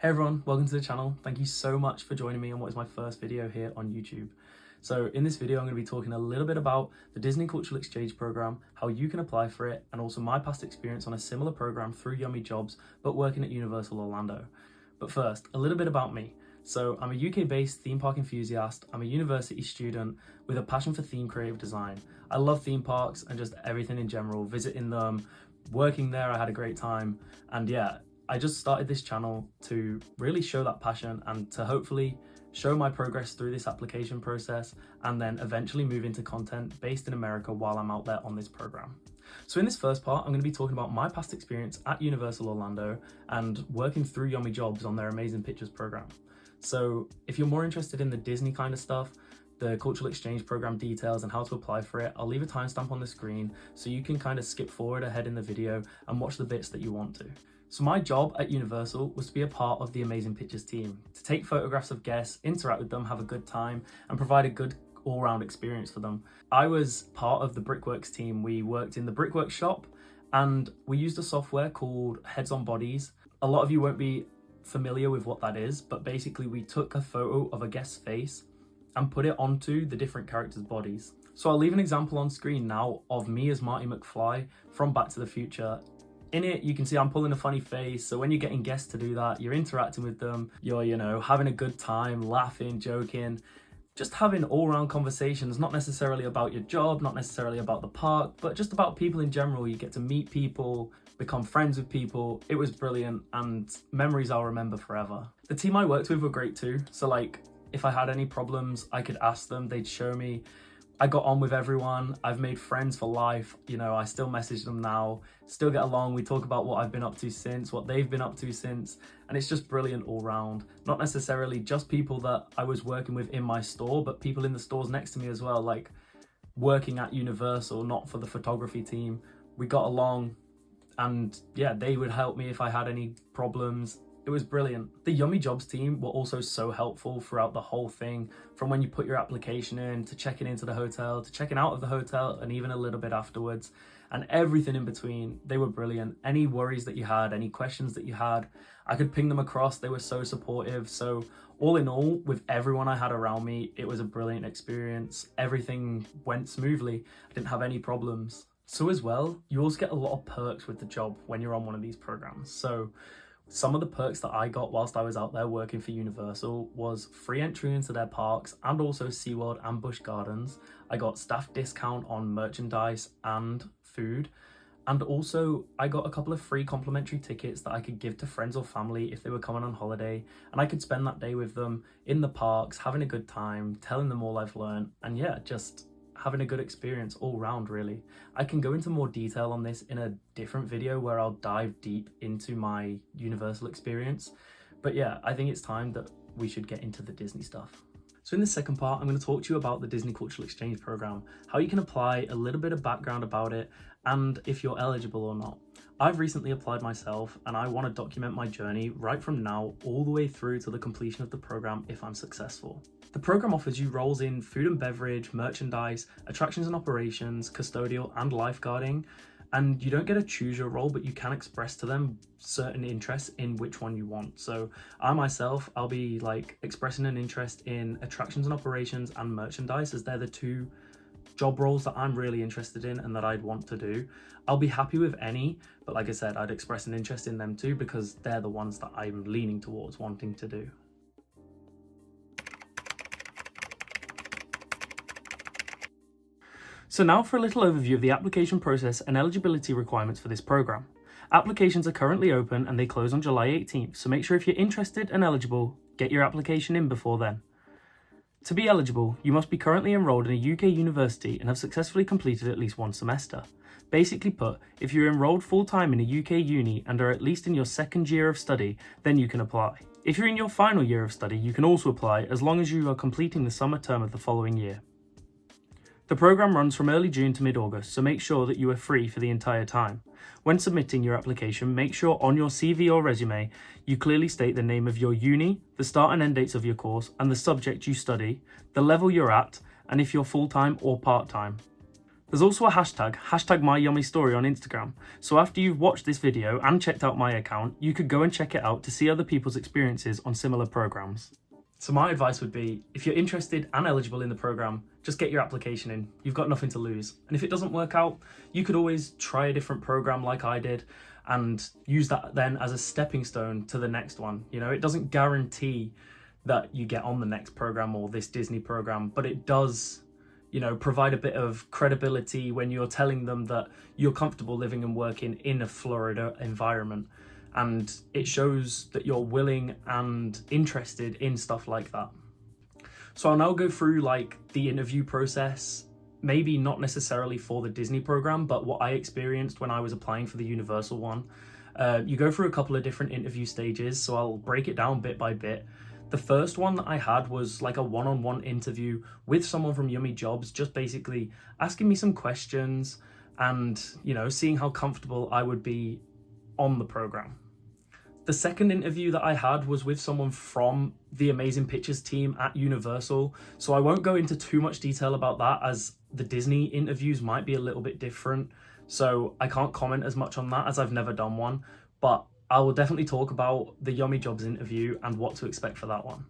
Hey everyone, welcome to the channel. Thank you so much for joining me on what is my first video here on YouTube. So in this video, I'm going to be talking a little bit about the Disney Cultural Exchange Program, how you can apply for it, and also my past experience on a similar program through Yummy Jobs, but working at Universal Orlando. But first, a little bit about me. So I'm a UK-based theme park enthusiast. I'm a university student with a passion for theme creative design. I love theme parks and just everything in general, visiting them, working there, I had a great time. And yeah, I just started this channel to really show that passion and to hopefully show my progress through this application process and then eventually move into content based in America while I'm out there on this program. So in this first part, I'm going to be talking about my past experience at Universal Orlando and working through Yummy Jobs on their Amazing Pictures program. So if you're more interested in the Disney kind of stuff, the cultural exchange program details and how to apply for it, I'll leave a timestamp on the screen so you can kind of skip forward ahead in the video and watch the bits that you want to. So my job at Universal was to be a part of the Amazing Pictures team, to take photographs of guests, interact with them, have a good time, and provide a good all-round experience for them. I was part of the Brickworks team. We worked in the Brickworks shop and we used a software called Heads on Bodies. A lot of you won't be familiar with what that is, but basically we took a photo of a guest's face and put it onto the different characters' bodies. So I'll leave an example on screen now of me as Marty McFly from Back to the Future. In it, you can see I'm pulling a funny face, so when you're getting guests to do that, you're interacting with them, you're, having a good time, laughing, joking, just having all-round conversations, not necessarily about your job, not necessarily about the park, but just about people in general. You get to meet people, become friends with people. It was brilliant and memories I'll remember forever. The team I worked with were great too, so like, if I had any problems, I could ask them, they'd show me. I got on with everyone. I've made friends for life. I still message them now, still get along. We talk about what I've been up to since, what they've been up to since, and it's just brilliant all round. Not necessarily just people that I was working with in my store, but people in the stores next to me as well, like working at Universal, not for the photography team. We got along and yeah, they would help me if I had any problems. It was brilliant. The Yummy Jobs team were also so helpful throughout the whole thing, from when you put your application in, to checking into the hotel, to checking out of the hotel, and even a little bit afterwards, and everything in between. They were brilliant. Any worries that you had, any questions that you had, I could ping them across. They were so supportive. So all in all, with everyone I had around me, it was a brilliant experience. Everything went smoothly. I didn't have any problems. So as well, you also get a lot of perks with the job when you're on one of these programs. So some of the perks that I got whilst I was out there working for Universal was free entry into their parks and also SeaWorld and Busch Gardens. I got staff discount on merchandise and food. And also I got a couple of free complimentary tickets that I could give to friends or family if they were coming on holiday. And I could spend that day with them in the parks, having a good time, telling them all I've learned. And yeah, just having a good experience all round, really. I can go into more detail on this in a different video where I'll dive deep into my Universal experience. But yeah, I think it's time that we should get into the Disney stuff. So in the second part, I'm going to talk to you about the Disney Cultural Exchange Program, how you can apply, a little bit of background about it, and if you're eligible or not. I've recently applied myself and I want to document my journey right from now all the way through to the completion of the program if I'm successful. The program offers you roles in food and beverage, merchandise, attractions and operations, custodial and lifeguarding, and you don't get to choose your role, but you can express to them certain interests in which one you want. So I myself, I'll be like expressing an interest in attractions and operations and merchandise, as they're the two job roles that I'm really interested in and that I'd want to do. I'll be happy with any, but like I said, I'd express an interest in them too because they're the ones that I'm leaning towards wanting to do. So now for a little overview of the application process and eligibility requirements for this program. Applications are currently open and they close on July 18th, so make sure if you're interested and eligible, get your application in before then. To be eligible, you must be currently enrolled in a UK university and have successfully completed at least one semester. Basically put, if you're enrolled full-time in a UK uni and are at least in your second year of study, then you can apply. If you're in your final year of study, you can also apply as long as you are completing the summer term of the following year. The program runs from early June to mid-August, so make sure that you are free for the entire time. When submitting your application, make sure on your CV or resume, you clearly state the name of your uni, the start and end dates of your course, and the subject you study, the level you're at, and if you're full-time or part-time. There's also a hashtag #MyYummyStory on Instagram. So after you've watched this video and checked out my account, you could go and check it out to see other people's experiences on similar programs. So my advice would be, if you're interested and eligible in the program, just get your application in. You've got nothing to lose. And if it doesn't work out, you could always try a different program like I did and use that then as a stepping stone to the next one. You know, it doesn't guarantee that you get on the next program or this Disney program, but it does, you know, provide a bit of credibility when you're telling them that you're comfortable living and working in a Florida environment. And it shows that you're willing and interested in stuff like that. So I'll now go through like the interview process, maybe not necessarily for the Disney program, but what I experienced when I was applying for the Universal one. You go through a couple of different interview stages, so I'll break it down bit by bit. The first one that I had was like a one-on-one interview with someone from Yummy Jobs, just basically asking me some questions and, you know, seeing how comfortable I would be on the program. The second interview that I had was with someone from the Amazing Pictures team at Universal. So I won't go into too much detail about that, as the Disney interviews might be a little bit different. So I can't comment as much on that as I've never done one, but I will definitely talk about the Yummy Jobs interview and what to expect for that one.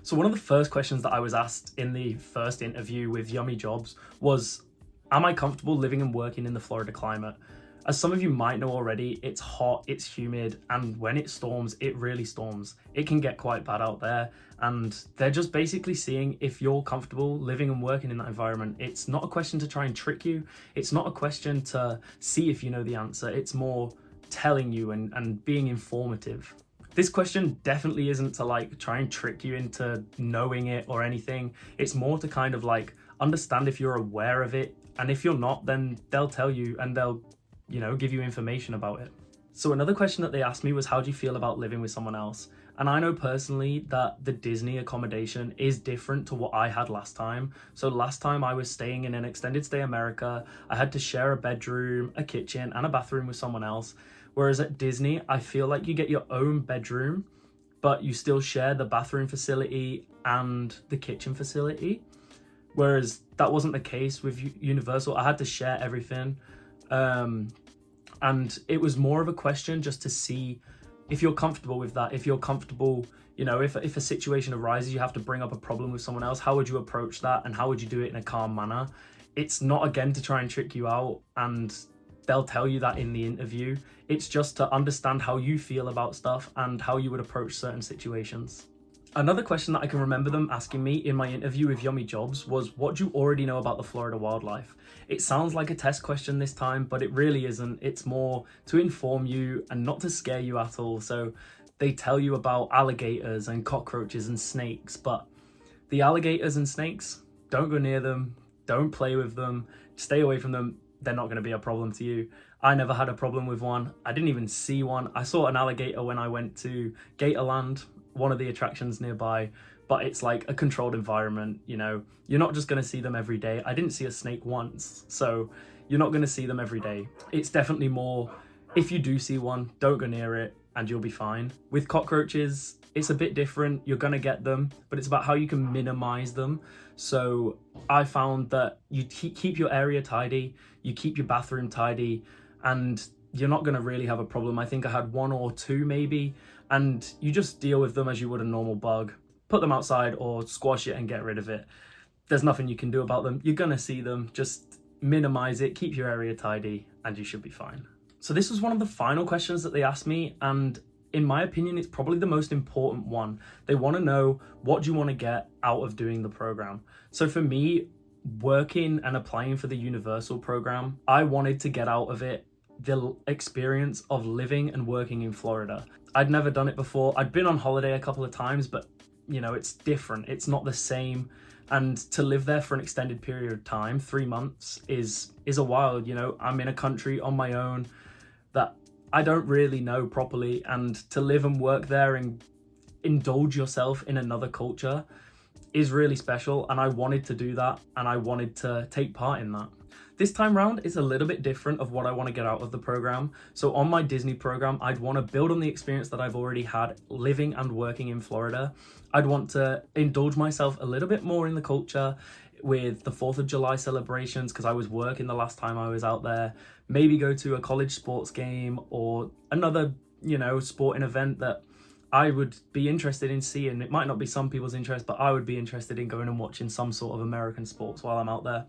So one of the first questions that I was asked in the first interview with Yummy Jobs was, am I comfortable living and working in the Florida climate? As some of you might know already, it's hot, it's humid, and when it storms, it really storms. It can get quite bad out there, and they're just basically seeing if you're comfortable living and working in that environment. It's not a question to try and trick you. It's not a question to see if you know the answer. It's more telling you and being informative. This question definitely isn't to like try and trick you into knowing it or anything. It's more to kind of like understand if you're aware of it, and if you're not, then they'll tell you and they'll, you know, give you information about it. So another question that they asked me was, how do you feel about living with someone else? And I know personally that the Disney accommodation is different to what I had last time. So last time I was staying in an extended stay America, I had to share a bedroom, a kitchen, and a bathroom with someone else. Whereas at Disney, I feel like you get your own bedroom, but you still share the bathroom facility and the kitchen facility. Whereas that wasn't the case with Universal. I had to share everything. And it was more of a question just to see if you're comfortable with that, if you're comfortable, you know, if a situation arises, you have to bring up a problem with someone else, how would you approach that and how would you do it in a calm manner? It's not, again, to try and trick you out, and they'll tell you that in the interview. It's just to understand how you feel about stuff and how you would approach certain situations. Another question that I can remember them asking me in my interview with Yummy Jobs was, what do you already know about the Florida wildlife? It sounds like a test question this time, but it really isn't. It's more to inform you and not to scare you at all. So they tell you about alligators and cockroaches and snakes, but the alligators and snakes, don't go near them, don't play with them, stay away from them. They're not going to be a problem to you. I never had a problem with one. I didn't even see one. I saw an alligator when I went to Gatorland, one of the attractions nearby, but it's like a controlled environment, you know. You're not just going to see them every day. I didn't see a snake once, so you're not going to see them every day. It's definitely more, if you do see one, don't go near it and you'll be fine. With cockroaches, it's a bit different. You're going to get them, but it's about how you can minimize them. So I found that you keep your area tidy, you keep your bathroom tidy, and you're not going to really have a problem. I think I had one or two maybe, and you just deal with them as you would a normal bug. Put them outside or squash it and get rid of it. There's nothing you can do about them. You're going to see them. Just minimize it, keep your area tidy, and you should be fine. So this was one of the final questions that they asked me, and in my opinion, it's probably the most important one. They want to know, what do you want to get out of doing the program? So for me, working and applying for the Universal program, I wanted to get out of it the experience of living and working in Florida. I'd never done it before. I'd been on holiday a couple of times, but you know, it's different. It's not the same. And to live there for an extended period of time, 3 months, is a while. You know, I'm in a country on my own that I don't really know properly, and to live and work there and indulge yourself in another culture is really special, and I wanted to do that, and I wanted to take part in that. This time round, it's a little bit different of what I want to get out of the program. So on my Disney program, I'd want to build on the experience that I've already had living and working in Florida. I'd want to indulge myself a little bit more in the culture, with the 4th of July celebrations because I was working the last time I was out there. Maybe go to a college sports game or another, sporting event that I would be interested in seeing. It might not be some people's interest, but I would be interested in going and watching some sort of American sports while I'm out there.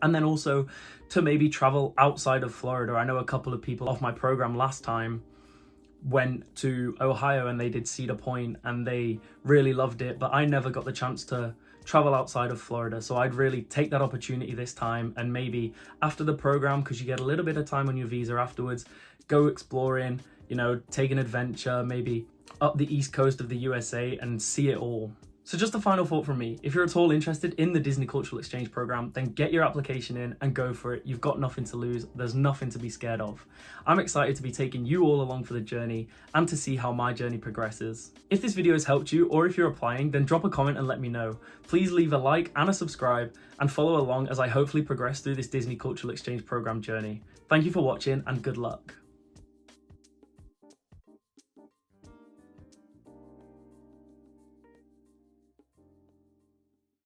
And then also to maybe travel outside of Florida. I know a couple of people off my program last time went to Ohio and they did Cedar Point and they really loved it, but I never got the chance to travel outside of Florida. So I'd really take that opportunity this time, and maybe after the program, because you get a little bit of time on your visa afterwards, go exploring, take an adventure, maybe up the east coast of the USA and see it all. So just a final thought from me, if you're at all interested in the Disney Cultural Exchange program, then get your application in and go for it. You've got nothing to lose. There's nothing to be scared of. I'm excited to be taking you all along for the journey and to see how my journey progresses. If this video has helped you, or if you're applying, then drop a comment and let me know. Please leave a like and a subscribe and follow along as I hopefully progress through this Disney Cultural Exchange program journey. Thank you for watching and good luck.